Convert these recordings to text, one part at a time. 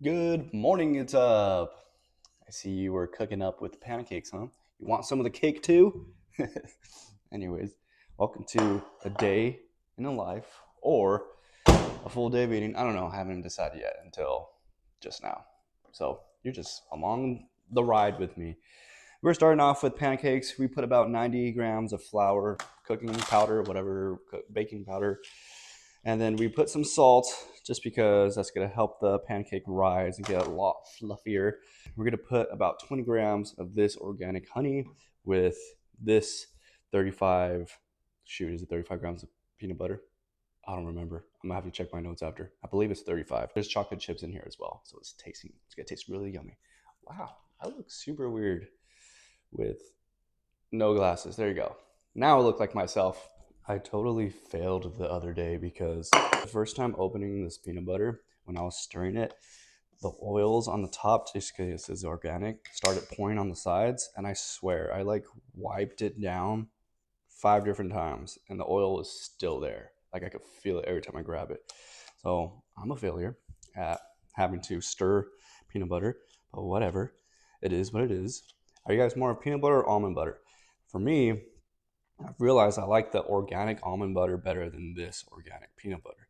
Good morning, it's up. I see you were cooking up with pancakes, huh? You want some of the cake too? Anyways, welcome to a day in a life or a full day of eating. I don't know, I haven't decided yet until just now. So you're just along the ride with me. We're starting off with pancakes. We put about 90 grams of flour, cooking powder, whatever, baking powder, and then we put some salt just because that's going to help the pancake rise and get a lot fluffier. We're going to put about 20 grams of this organic honey with this 35, shoot, is it 35 grams of peanut butter? I don't remember. I'm gonna have to check my notes after. I believe it's 35. There's chocolate chips in here as well, so it's gonna taste really yummy. Wow, I look super weird with no glasses. There you go. Now I look like myself. I totally failed the other day because the first time opening this peanut butter, when I was stirring it, the oils on the top, just because it says organic, started pouring on the sides, and I swear I like wiped it down 5 different times, and the oil was still there. Like I could feel it every time I grab it. So I'm a failure at having to stir peanut butter, but whatever. It is what it is. Are you guys more of peanut butter or almond butter? For me, I've realized I like the organic almond butter better than this organic peanut butter.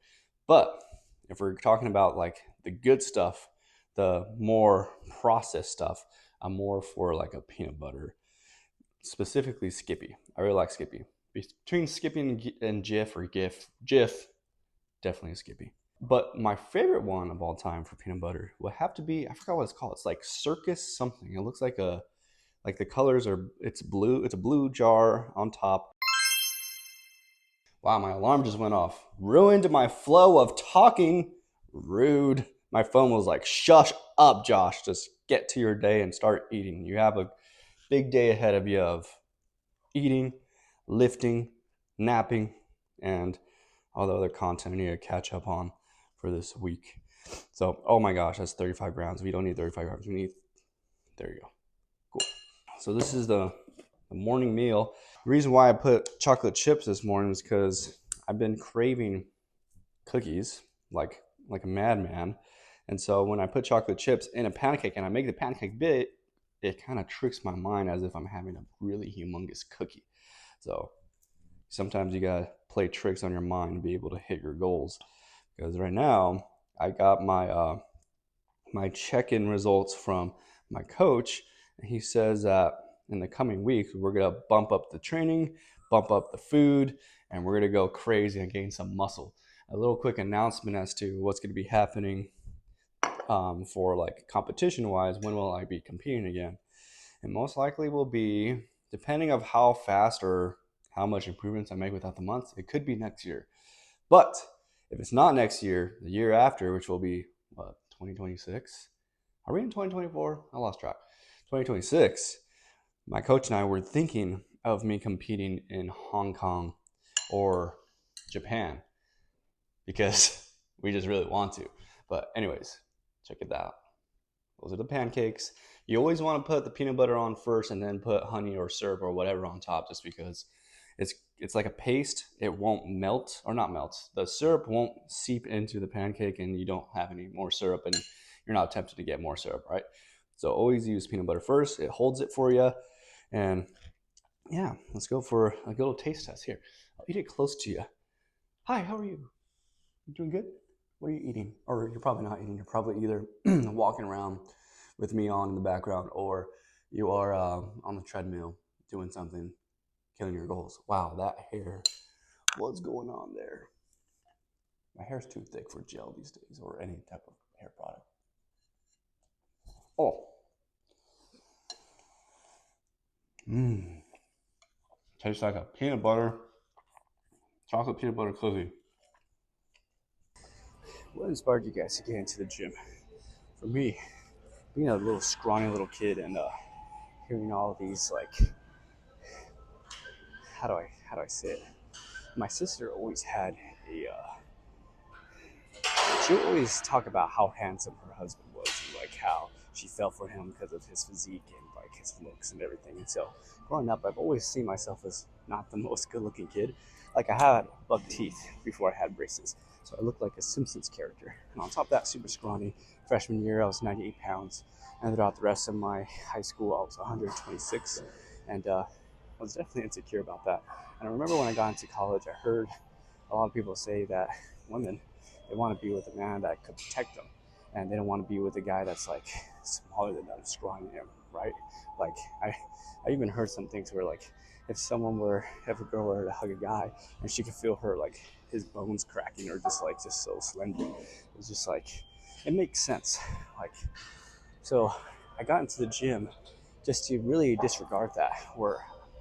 But if we're talking about like the good stuff, the more processed stuff, I'm more for like a peanut butter, specifically Skippy. I really like Skippy. Between Skippy and Jif or Jif, definitely a Skippy. But my favorite one of all time for peanut butter would have to be, I forgot what it's called. It's like Circus something. It looks like the colors are, it's blue. It's a blue jar on top. Wow, my alarm just went off. Ruined my flow of talking. Rude. My phone was like, shush up, Josh. Just get to your day and start eating. You have a big day ahead of you of eating, lifting, napping, and all the other content I need to catch up on for this week. So, oh my gosh, that's 35 grams. We don't need 35 grams. We need, there you go. Cool. So this is the morning meal. The reason why I put chocolate chips this morning is because I've been craving cookies like a madman. And so when I put chocolate chips in a pancake and I make the pancake big, it kind of tricks my mind as if I'm having a really humongous cookie. So sometimes you gotta play tricks on your mind to be able to hit your goals. Because right now I got my check-in results from my coach, and he says that in the coming weeks we're gonna bump up the training, bump up the food, and we're gonna go crazy and gain some muscle. A little quick announcement as to what's gonna be happening for like competition wise. When will I be competing again? And most likely will be, depending of how fast or how much improvements I make without the months, it could be next year. But if it's not next year, the year after, which will be what, 2026? Are we in 2024? I lost track. 2026. My coach and I were thinking of me competing in Hong Kong or Japan because we just really want to. But anyways, check it out. Those are the pancakes. You always want to put the peanut butter on first and then put honey or syrup or whatever on top, just because it's like a paste. It won't melt, or not melt. The syrup won't seep into the pancake and you don't have any more syrup and you're not tempted to get more syrup, right? So always use peanut butter first. It holds it for you. And yeah, let's go for a little taste test here. I'll eat it close to you. Hi, how are you? You doing good? What are you eating? Or you're probably not eating. You're probably either walking around with me on in the background, or you are on the treadmill doing something, killing your goals. Wow, that hair. What's going on there? My hair's too thick for gel these days, or any type of hair product. Oh, mmm. Tastes like a peanut butter, chocolate peanut butter cookie. What inspired you guys to get into the gym? For me, being a little scrawny little kid and hearing all of these, like, how do I say it? My sister always had a she would always talk about how handsome her husband was and like how she fell for him because of his physique and like his looks and everything. And so growing up, I've always seen myself as not the most good looking kid. Like I had buck teeth before I had braces. So I looked like a Simpsons character. And on top of that, super scrawny. Freshman year, I was 98 pounds. And throughout the rest of my high school, I was 126. And I was definitely insecure about that. And I remember when I got into college, I heard a lot of people say that women, they want to be with a man that could protect them. And they don't want to be with a guy that's like smaller than them, scrawny than them, right? Like I even heard some things where like if a girl were to hug a guy and she could feel her like his bones cracking or just so slender. It was just like it makes sense. Like so I got into the gym just to really disregard that, where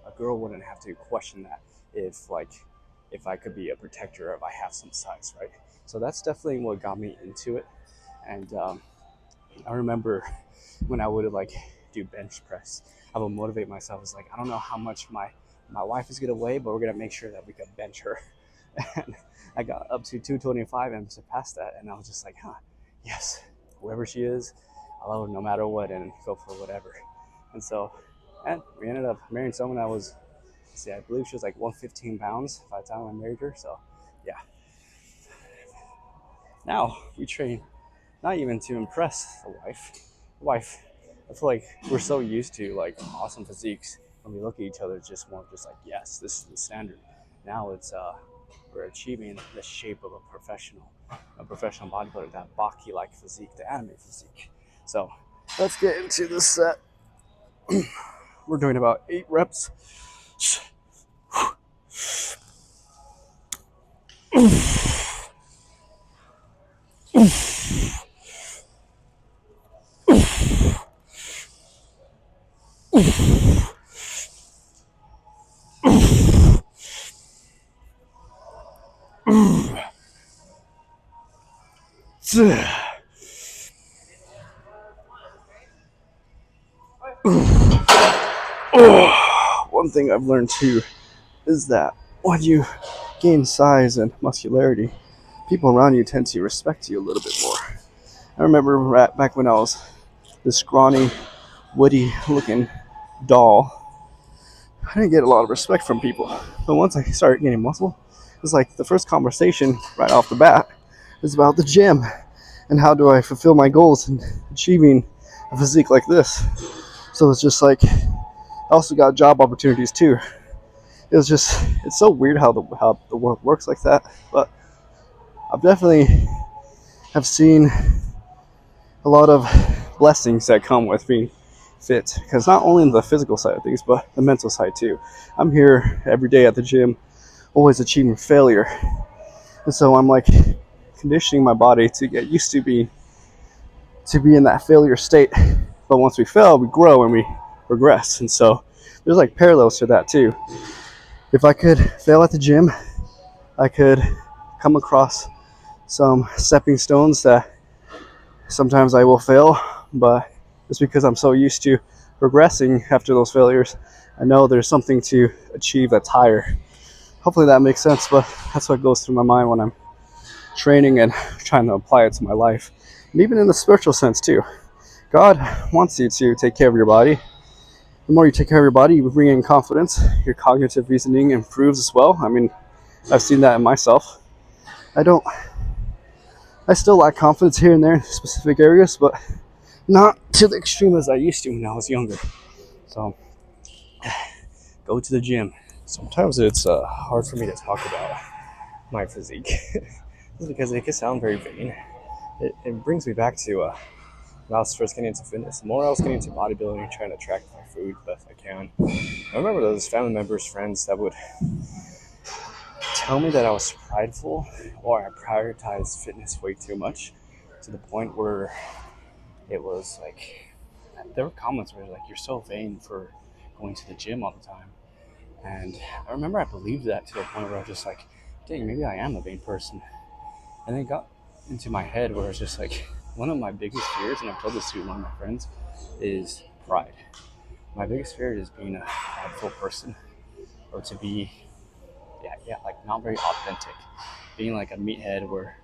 a girl wouldn't have to question that if I could be a protector, if I have some size, right? So that's definitely what got me into it. And I remember when I would like do bench press, I would motivate myself. It's like I don't know how much my wife is gonna weigh, but we're gonna make sure that we can bench her. And I got up to 225 and surpassed that, and I was just like, yes, whoever she is, I love her no matter what, and go for whatever. And so, and we ended up marrying someone that was, I believe she was like 115 pounds by the time I married her. So, yeah. Now we train not even to impress the wife. I feel like we're so used to like awesome physiques. When we look at each other, it's just more just like, yes, this is the standard. Now it's we're achieving the shape of a professional bodybuilder, that Baki-like physique, the anime physique. So let's get into this set. We're doing about 8 reps. One thing I've learned too is that when you gain size and muscularity, people around you tend to respect you a little bit more. I remember back when I was this scrawny, woody looking doll, I didn't get a lot of respect from people. But once I started getting muscle, it was like the first conversation right off the bat is about the gym and how do I fulfill my goals in achieving a physique like this. So it's just like I also got job opportunities too. It's so weird how the world works like that. But I've definitely have seen a lot of blessings that come with being fit, because not only the physical side of things but the mental side too. I'm here every day at the gym, always achieving failure, and so I'm like conditioning my body to get used to be in that failure state. But once we fail, we grow and we progress, and so there's like parallels to that too. If I could fail at the gym, I could come across some stepping stones that sometimes I will fail, but it's because I'm so used to progressing after those failures. I know there's something to achieve that's higher. Hopefully that makes sense, but that's what goes through my mind when I'm training and trying to apply it to my life. And even in the spiritual sense too. God wants you to take care of your body. The more you take care of your body, you bring in confidence. Your cognitive reasoning improves as well. I mean, I've seen that in myself. I still lack confidence here and there in specific areas, but not to the extreme as I used to when I was younger. So, go to the gym. Sometimes it's hard for me to talk about my physique. Just because it can sound very vain. It brings me back to when I was first getting into fitness. The more I was getting into bodybuilding, trying to track my food best I can. I remember those family members, friends that would tell me that I was prideful or I prioritized fitness way too much, to the point where it was like there were comments where like, you're so vain for going to the gym all the time. And I remember I believed that to the point where I was just like, dang, maybe I am a vain person. And then it got into my head where it's just like, one of my biggest fears, and I've told this to one of my friends, is pride. My biggest fear is being a prideful person, or to be, like not very authentic. Being like a meathead where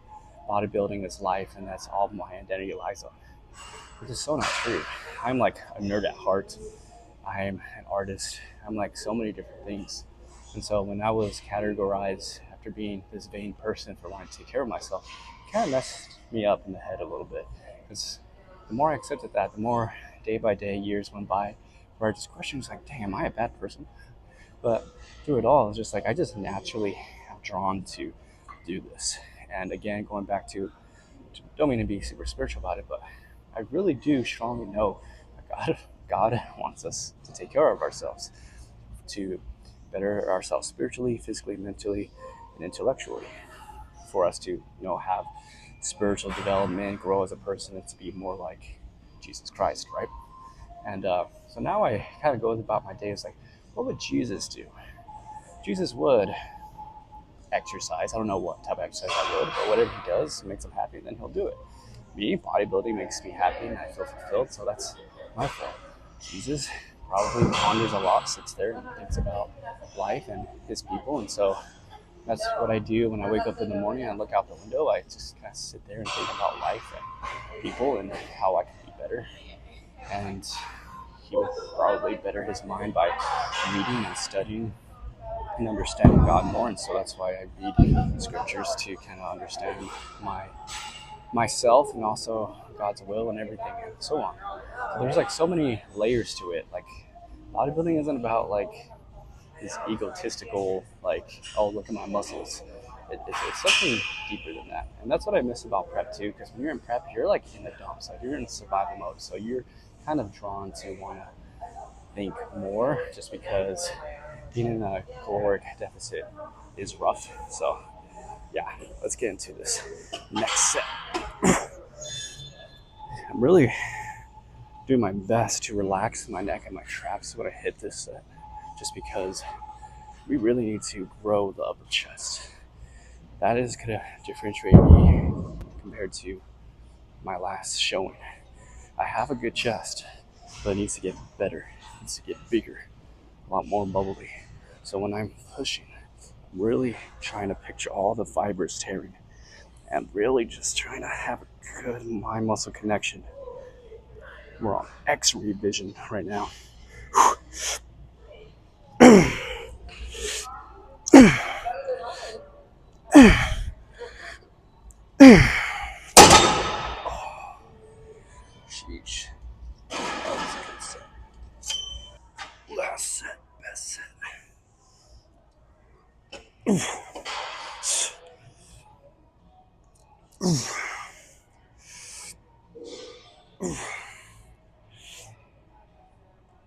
bodybuilding is life and that's all my identity lies on. Which is so not true. I'm like a nerd at heart. I'm an artist. I'm like so many different things. And so when I was categorized after being this vain person for wanting to take care of myself, it kind of messed me up in the head a little bit. Because the more I accepted that, the more day by day, years went by, where I just questioned, like, dang, am I a bad person? But through it all, it's just like I just naturally am drawn to do this. And again, going back to, don't mean to be super spiritual about it, but I really do strongly know that God wants us to take care of ourselves, to better ourselves spiritually, physically, mentally, and intellectually, for us to, have spiritual development, grow as a person, and to be more like Jesus Christ, right? And so now I kind of go about my days like, what would Jesus do? Jesus would exercise. I don't know what type of exercise I would, but whatever he does makes him happy, then he'll do it. Me, bodybuilding makes me happy and I feel fulfilled, so that's my fault. Jesus probably ponders a lot, sits there and thinks about life and his people, and so that's what I do when I wake up in the morning. I look out the window, I just kind of sit there and think about life and people and how I can be better. And he would probably better his mind by reading and studying and understanding God more, and so that's why I read scriptures to kind of understand myself and also God's will and everything and so on. So there's like so many layers to it. Like bodybuilding isn't about like this egotistical like, oh, look at my muscles. It's something deeper than that, and that's what I miss about prep too. Because when you're in prep, you're like in the dumps, like you're in survival mode, so you're kind of drawn to want to think more, just because being in a caloric deficit is rough. So yeah, let's get into this next set. I'm really doing my best to relax my neck and my traps when I hit this set, just because we really need to grow the upper chest. That is going to differentiate me compared to my last showing. I have a good chest, but it needs to get better. It needs to get bigger, a lot more bubbly. So when I'm pushing, I'm really trying to picture all the fibers tearing and really just trying to have a good mind muscle connection. We're on X-ray vision right now. Sheesh. That was a good set. Last set, best set.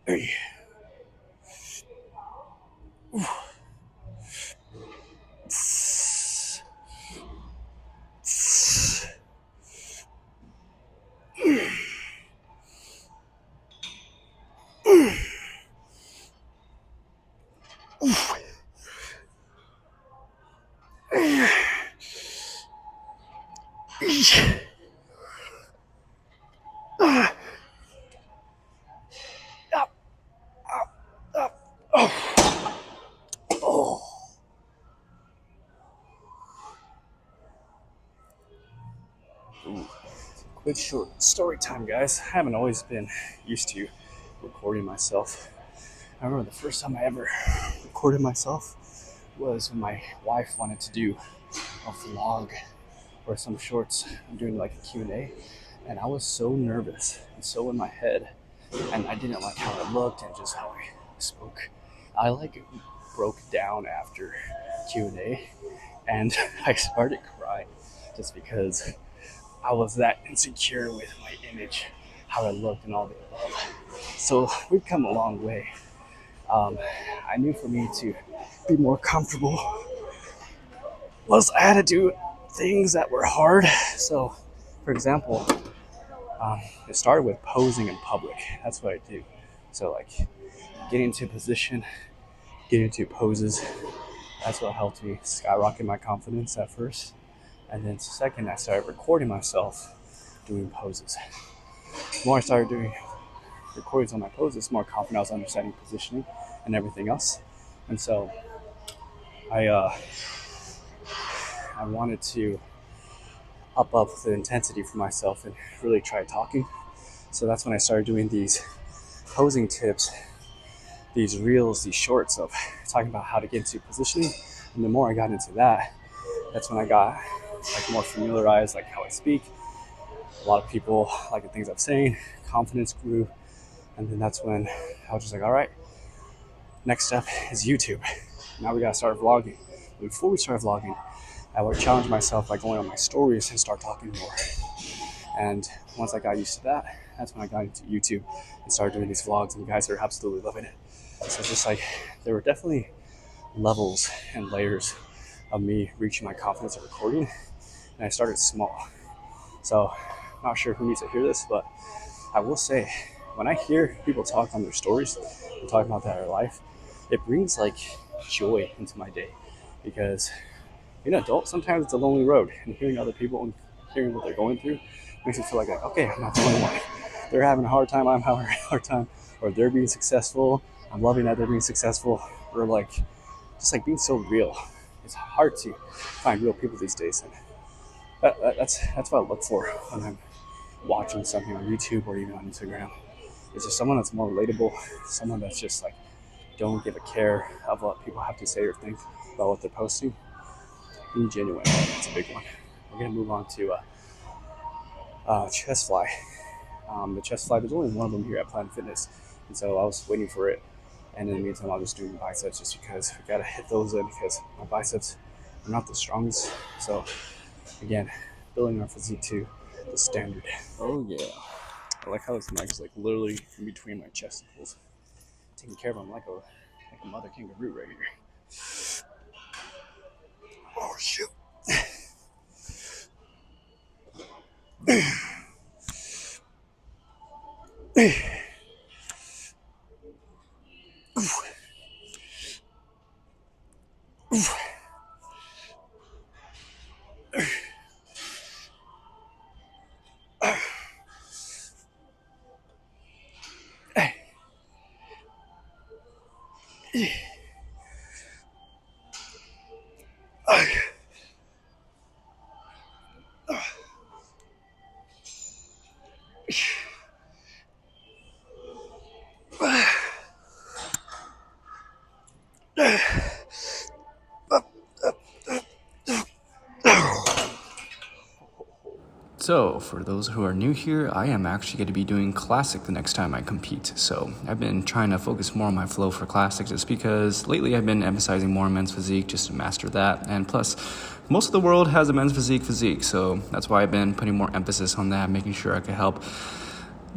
Hey. Quick short story time, guys. I haven't always been used to recording myself. I remember the first time I ever recorded myself was when my wife wanted to do a vlog or some shorts. I'm doing like a Q&A, and I was so nervous and so in my head, and I didn't like how I looked and just how I spoke. I like broke down after Q&A, and I started crying just because I was that insecure with my image, how I looked and all the above. So we've come a long way. I knew for me to be more comfortable was I had to do things that were hard. So, for example, it started with posing in public. That's what I do. So like getting into position, getting into poses, that's what helped me skyrocket my confidence at first. And then second, I started recording myself doing poses. The more I started doing recordings on my poses, the more confident I was understanding positioning and everything else. And so I wanted to up the intensity for myself and really try talking. So that's when I started doing these posing tips, these reels, these shorts of talking about how to get into positioning, And the more I got into that, that's when I got like more familiarized, like how I speak. A lot of people like the things I'm saying, confidence grew. And then that's when I was just like, all right, next step is YouTube. Now we gotta start vlogging. But before we start vlogging, I would challenge myself by going on my stories and start talking more. And once I got used to that, that's when I got into YouTube and started doing these vlogs, and you guys are absolutely loving it. So it's just like, there were definitely levels and layers of me reaching my confidence at recording, and I started small. So I'm not sure who needs to hear this, but I will say, when I hear people talk on their stories and talk about their life, it brings like joy into my day, because being an adult, sometimes it's a lonely road, and hearing other people and hearing what they're going through makes me feel like, okay, I'm not the only one. They're having a hard time, I'm having a hard time, or they're being successful, I'm loving that they're being successful, or like, just like being so real. It's hard to find real people these days, and that's what I look for when I'm watching something on YouTube or even on Instagram. It's just someone that's more relatable, someone that's just like, don't give a care of what people have to say or think about what they're posting. Being genuine, it's a big one. We're gonna move on to chest fly. The chest fly, there's only one of them here at Planet Fitness, and so I was waiting for it. And in the meantime, I'll just do biceps just because we gotta hit those in, because my biceps are not the strongest. So again, building our physique to the standard. Oh yeah. I like how this mic is like literally in between my chesticles. Taking care of them like a mother kangaroo right here. Oh shoot. So, for those who are new here, I am actually going to be doing Classic the next time I compete. So, I've been trying to focus more on my flow for Classic just because lately I've been emphasizing more on men's physique just to master that. And plus, most of the world has a men's physique, so that's why I've been putting more emphasis on that, making sure I can help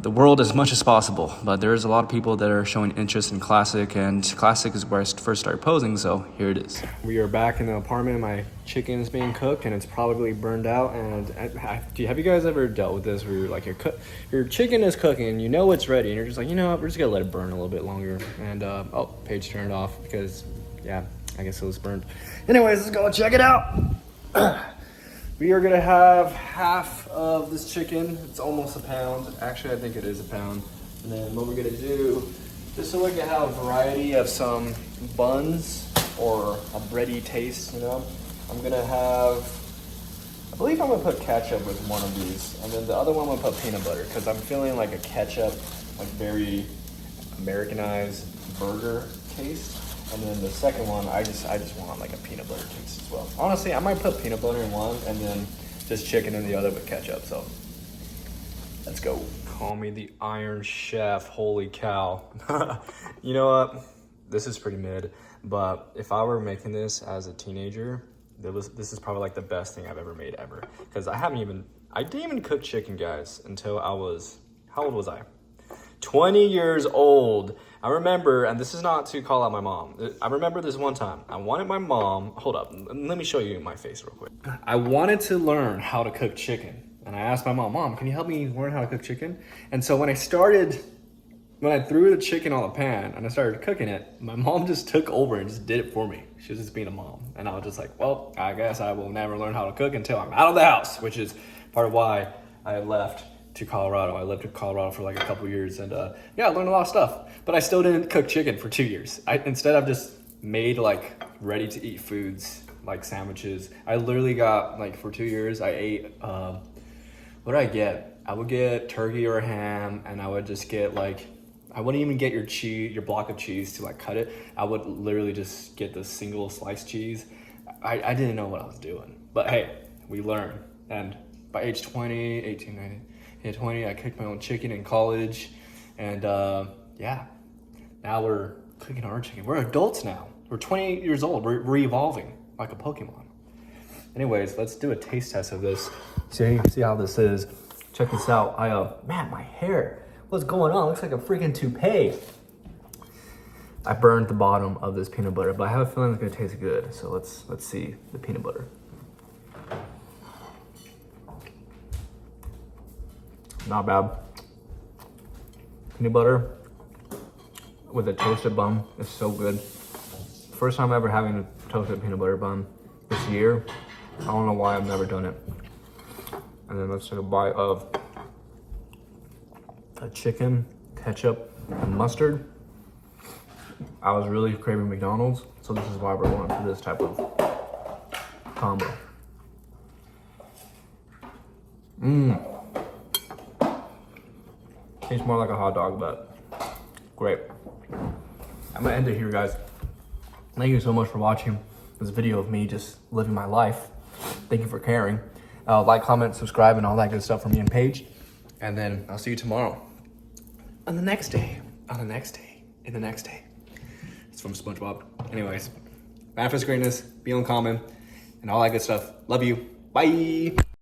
the world as much as possible. But there's a lot of people that are showing interest in Classic, and Classic is where I first started posing, so here it is. We are back in the apartment. My chicken is being cooked and it's probably burned out. And have you guys ever dealt with this where you're like, your chicken is cooking and you know it's ready and you're just like, you know what, we're just gonna let it burn a little bit longer. And oh, page turned off because yeah, I guess it was burned. Anyways, let's go check it out. We are gonna have half of this chicken. It's almost a pound. Actually, I think it is a pound. And then what we're gonna do, just so we can have a variety of some buns or a bready taste, you know, I'm gonna have, I believe I'm gonna put ketchup with one of these. And then the other one I'm gonna put peanut butter, because I'm feeling like a ketchup, like very Americanized burger taste. And then the second one, I just want like a peanut butter taste as well. Honestly, I might put peanut butter in one and then just chicken in the other with ketchup. So let's go. Call me the Iron Chef. Holy cow. You know what? This is pretty mid, but if I were making this as a teenager, this is probably like the best thing I've ever made ever. Because I didn't even cook chicken, guys, until I was, how old was I? 20 years old. I remember, and this is not to call out my mom. I remember this one time. I wanted my mom, hold up, let me show you my face real quick. I wanted to learn how to cook chicken. And I asked my mom, can you help me learn how to cook chicken? And so when I threw the chicken on the pan and I started cooking it, my mom just took over and just did it for me. She was just being a mom. And I was just like, well, I guess I will never learn how to cook until I'm out of the house, which is part of why I left to Colorado. I lived in Colorado for like a couple years, and yeah, I learned a lot of stuff, but I still didn't cook chicken for 2 years. Instead I've just made like ready to eat foods, like sandwiches. I literally got like, for 2 years I ate, what did I get? I would get turkey or ham, and I would just get like, I wouldn't even get your block of cheese to like cut it. I would literally just get the single sliced cheese, I didn't know what I was doing. But hey, we learn. And by age 20, 18, 19, yeah, 20, I cooked my own chicken in college. And yeah, now we're cooking our own chicken. We're adults now. We're 28 years old. We're evolving like a Pokemon. Anyways, let's do a taste test of this. See how this is. Check this out. Man, my hair. What's going on? It looks like a freaking toupee. I burned the bottom of this peanut butter, but I have a feeling it's gonna taste good. So let's see the peanut butter. Not bad. Peanut butter with a toasted bun is so good. First time ever having a toasted peanut butter bun this year. I don't know why I've never done it. And then let's take a bite of a chicken, ketchup, and mustard. I was really craving McDonald's, so this is why we're going for this type of combo. Tastes more like a hot dog, but great. I'm gonna end it here, guys. Thank you so much for watching this video of me just living my life. Thank you for caring. Like, comment, subscribe, and all that good stuff from me and Paige. And then I'll see you tomorrow. On the next day. On the next day. In the next day. It's from SpongeBob. Anyways, manifest greatness, be uncommon, and all that good stuff. Love you. Bye.